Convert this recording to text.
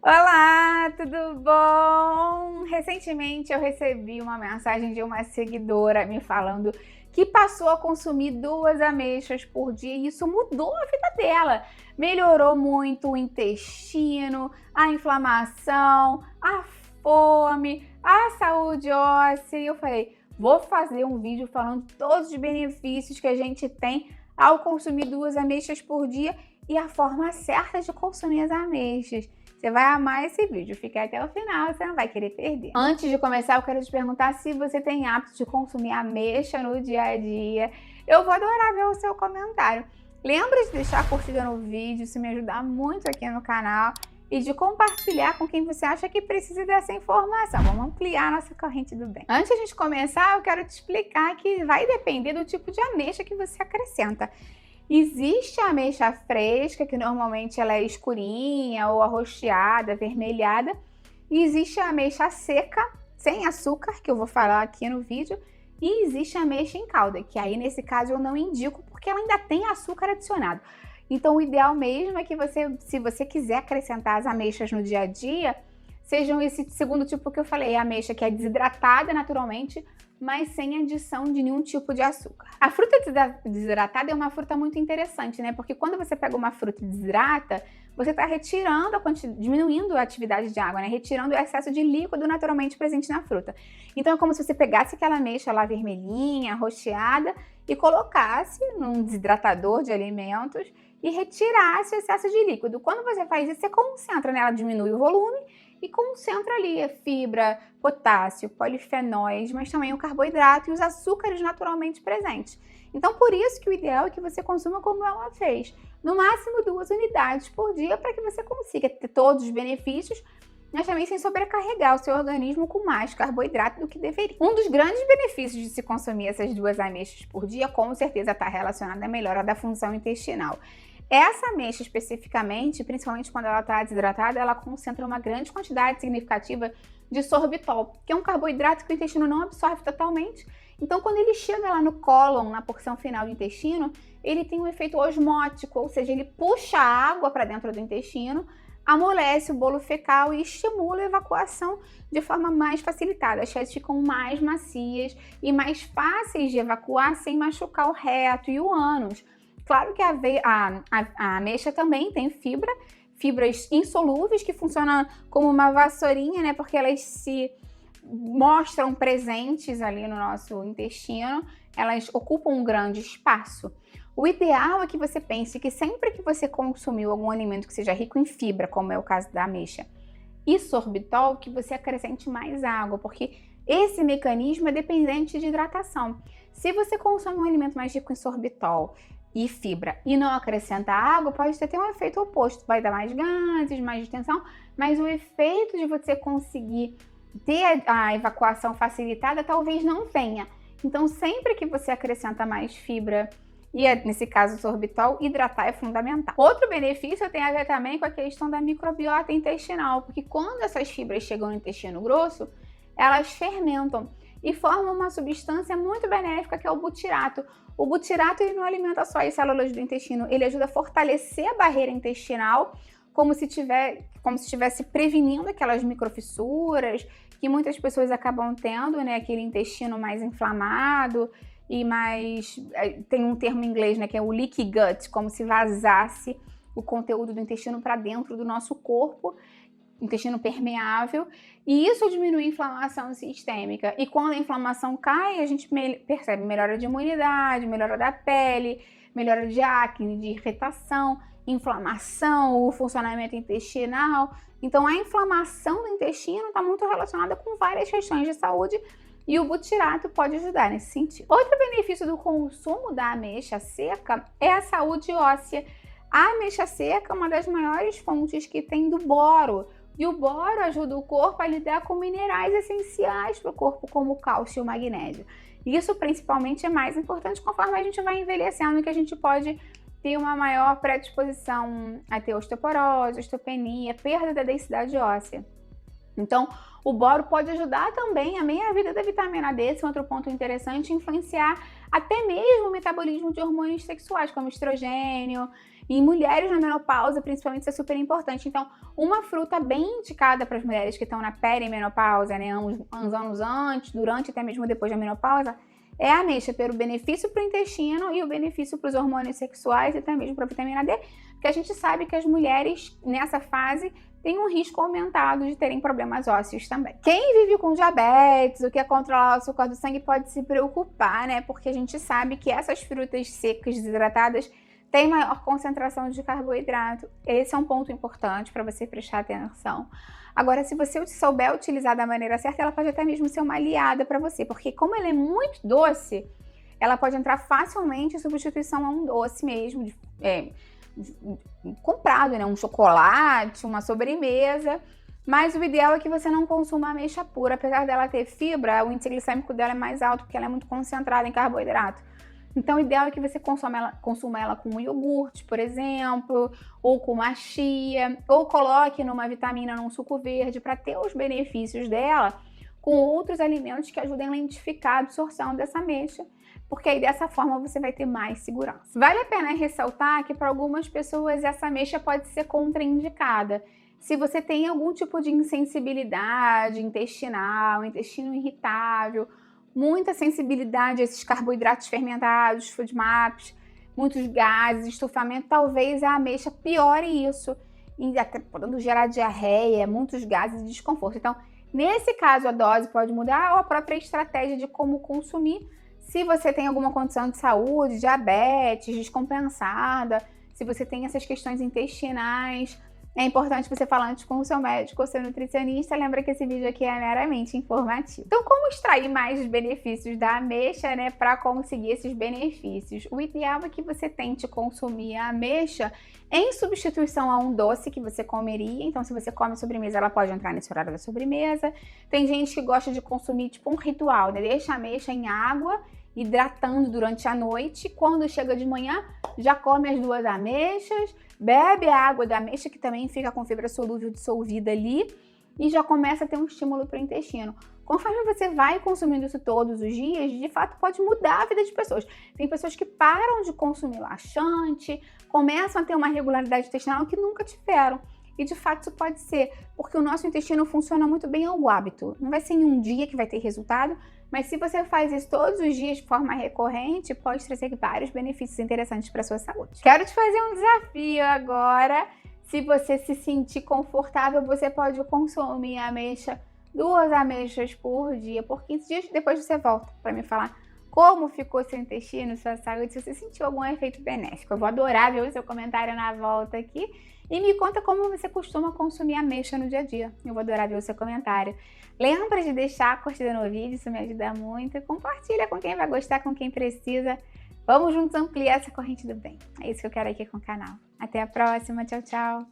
Olá, tudo bom? Recentemente eu recebi uma mensagem de uma seguidora me falando que passou a consumir 2 ameixas por dia e isso mudou a vida dela. Melhorou muito o intestino, a inflamação, a fome, a saúde óssea. E eu falei, vou fazer um vídeo falando todos os benefícios que a gente tem ao consumir 2 ameixas por dia e a forma certa de consumir as ameixas. Você vai amar esse vídeo, fica até o final, você não vai querer perder. Antes de começar, eu quero te perguntar se você tem hábito de consumir ameixa no dia a dia. Eu vou adorar ver o seu comentário. Lembra de deixar a curtida no vídeo, isso me ajuda muito aqui no canal. E de compartilhar com quem você acha que precisa dessa informação. Vamos ampliar a nossa corrente do bem. Antes de a gente começar, eu quero te explicar que vai depender do tipo de ameixa que você acrescenta. Existe a ameixa fresca, que normalmente ela é escurinha ou arroxeada, avermelhada. E existe a ameixa seca, sem açúcar, que eu vou falar aqui no vídeo. E existe a ameixa em calda, que aí nesse caso eu não indico porque ela ainda tem açúcar adicionado. Então o ideal mesmo é que você, se você quiser acrescentar as ameixas no dia a dia, sejam esse segundo tipo que eu falei, a ameixa que é desidratada naturalmente, mas sem adição de nenhum tipo de açúcar. A fruta desidratada é uma fruta muito interessante, né? Porque quando você pega uma fruta e desidrata, você está retirando diminuindo a atividade de água, né? Retirando o excesso de líquido naturalmente presente na fruta. Então é como se você pegasse aquela ameixa lá vermelhinha, roxeada e colocasse num desidratador de alimentos e retirasse o excesso de líquido. Quando você faz isso, você concentra nela, diminui o volume e concentra ali a fibra, potássio, polifenóis, mas também o carboidrato e os açúcares naturalmente presentes. Então, por isso que o ideal é que você consuma como ela fez. No máximo 2 unidades por dia para que você consiga ter todos os benefícios, mas também sem sobrecarregar o seu organismo com mais carboidrato do que deveria. Um dos grandes benefícios de se consumir essas 2 ameixas por dia, com certeza está relacionado à melhora da função intestinal. Essa ameixa especificamente, principalmente quando ela está desidratada, ela concentra uma grande quantidade significativa de sorbitol, que é um carboidrato que o intestino não absorve totalmente. Então, quando ele chega lá no cólon, na porção final do intestino, ele tem um efeito osmótico, ou seja, ele puxa a água para dentro do intestino, amolece o bolo fecal e estimula a evacuação de forma mais facilitada. As fezes ficam mais macias e mais fáceis de evacuar sem machucar o reto e o ânus. Claro que a ameixa também tem fibras insolúveis que funcionam como uma vassourinha, né? Porque elas se mostram presentes ali no nosso intestino, elas ocupam um grande espaço. O ideal é que você pense que sempre que você consumiu algum alimento que seja rico em fibra, como é o caso da ameixa, e sorbitol, que você acrescente mais água, porque esse mecanismo é dependente de hidratação. Se você consome um alimento mais rico em sorbitol e fibra e não acrescenta água, pode ter um efeito oposto, vai dar mais gases, mais distensão, mas o efeito de você conseguir ter a evacuação facilitada talvez não venha. Então sempre que você acrescenta mais fibra e nesse caso sorbitol, hidratar é fundamental. Outro benefício tem a ver também com a questão da microbiota intestinal, porque quando essas fibras chegam no intestino grosso, elas fermentam e formam uma substância muito benéfica que é o butirato. O butirato ele não alimenta só as células do intestino, ele ajuda a fortalecer a barreira intestinal, como se estivesse prevenindo aquelas microfissuras que muitas pessoas acabam tendo, né? Aquele intestino mais inflamado e mais... Tem um termo em inglês, né? Que é o leaky gut, como se vazasse o conteúdo do intestino para dentro do nosso corpo, intestino permeável, e isso diminui a inflamação sistêmica. E quando a inflamação cai, a gente percebe melhora de imunidade, melhora da pele, melhora de acne, de irritação, inflamação, o funcionamento intestinal. Então a inflamação do intestino está muito relacionada com várias questões de saúde e o butirato pode ajudar nesse sentido. Outro benefício do consumo da ameixa seca é a saúde óssea. A ameixa seca é uma das maiores fontes que tem do boro. E o boro ajuda o corpo a lidar com minerais essenciais para o corpo, como o cálcio e o magnésio. Isso principalmente é mais importante conforme a gente vai envelhecendo, que a gente pode ter uma maior predisposição a ter osteoporose, osteopenia, perda da densidade óssea. Então, o boro pode ajudar também a meia-vida da vitamina D, esse é outro ponto interessante, influenciar até mesmo o metabolismo de hormônios sexuais, como estrogênio, Em mulheres na menopausa, principalmente, isso é super importante. Então, uma fruta bem indicada para as mulheres que estão na perimenopausa, né, uns anos antes, durante até mesmo depois da menopausa, é a ameixa, pelo benefício para o intestino e o benefício para os hormônios sexuais e até mesmo para a vitamina D, porque a gente sabe que as mulheres nessa fase têm um risco aumentado de terem problemas ósseos também. Quem vive com diabetes ou quer controlar o açúcar do sangue pode se preocupar, né? Porque a gente sabe que essas frutas secas, desidratadas, têm maior concentração de carboidrato. Esse é um ponto importante para você prestar atenção. Agora, se você souber utilizar da maneira certa, ela pode até mesmo ser uma aliada para você, porque como ela é muito doce, ela pode entrar facilmente em substituição a um doce mesmo, comprado, né? Um chocolate, uma sobremesa. Mas o ideal é que você não consuma ameixa pura. Apesar dela ter fibra, o índice glicêmico dela é mais alto, porque ela é muito concentrada em carboidrato. Então, o ideal é que você consuma ela com um iogurte, por exemplo, ou com uma chia, ou coloque numa vitamina, num suco verde, para ter os benefícios dela com outros alimentos que ajudem a lentificar a absorção dessa ameixa, porque aí dessa forma você vai ter mais segurança. Vale a pena ressaltar que para algumas pessoas essa ameixa pode ser contraindicada. Se você tem algum tipo de insensibilidade intestinal, intestino irritável, muita sensibilidade a esses carboidratos fermentados, FODMAPs, muitos gases, estufamento, talvez a ameixa piore isso, até podendo gerar diarreia, muitos gases e desconforto. Então, nesse caso, a dose pode mudar ou a própria estratégia de como consumir. Se você tem alguma condição de saúde, diabetes, descompensada, se você tem essas questões intestinais, é importante você falar antes com o seu médico ou seu nutricionista. Lembra que esse vídeo aqui é meramente informativo. Então, como extrair mais os benefícios da ameixa, né, para conseguir esses benefícios? O ideal é que você tente consumir a ameixa em substituição a um doce que você comeria. Então, se você come sobremesa, ela pode entrar nesse horário da sobremesa. Tem gente que gosta de consumir tipo um ritual, né? Deixa a ameixa em água, hidratando durante a noite. Quando chega de manhã, já come as 2 ameixas, bebe a água da ameixa, que também fica com fibra solúvel dissolvida ali, e já começa a ter um estímulo para o intestino. Conforme você vai consumindo isso todos os dias, de fato pode mudar a vida de pessoas. Tem pessoas que param de consumir laxante, começam a ter uma regularidade intestinal que nunca tiveram. E de fato isso pode ser, porque o nosso intestino funciona muito bem ao hábito. Não vai ser em um dia que vai ter resultado, mas se você faz isso todos os dias de forma recorrente, pode trazer vários benefícios interessantes para a sua saúde. Quero te fazer um desafio agora. Se você se sentir confortável, você pode consumir a ameixa, 2 ameixas por dia, por 15 dias. Depois você volta para me falar como ficou seu intestino, sua saúde, se você sentiu algum efeito benéfico. Eu vou adorar ver o seu comentário na volta aqui. E me conta como você costuma consumir ameixa no dia a dia. Eu vou adorar ver o seu comentário. Lembra de deixar a curtida no vídeo, isso me ajuda muito. E compartilha com quem vai gostar, com quem precisa. Vamos juntos ampliar essa corrente do bem. É isso que eu quero aqui com o canal. Até a próxima. Tchau, tchau.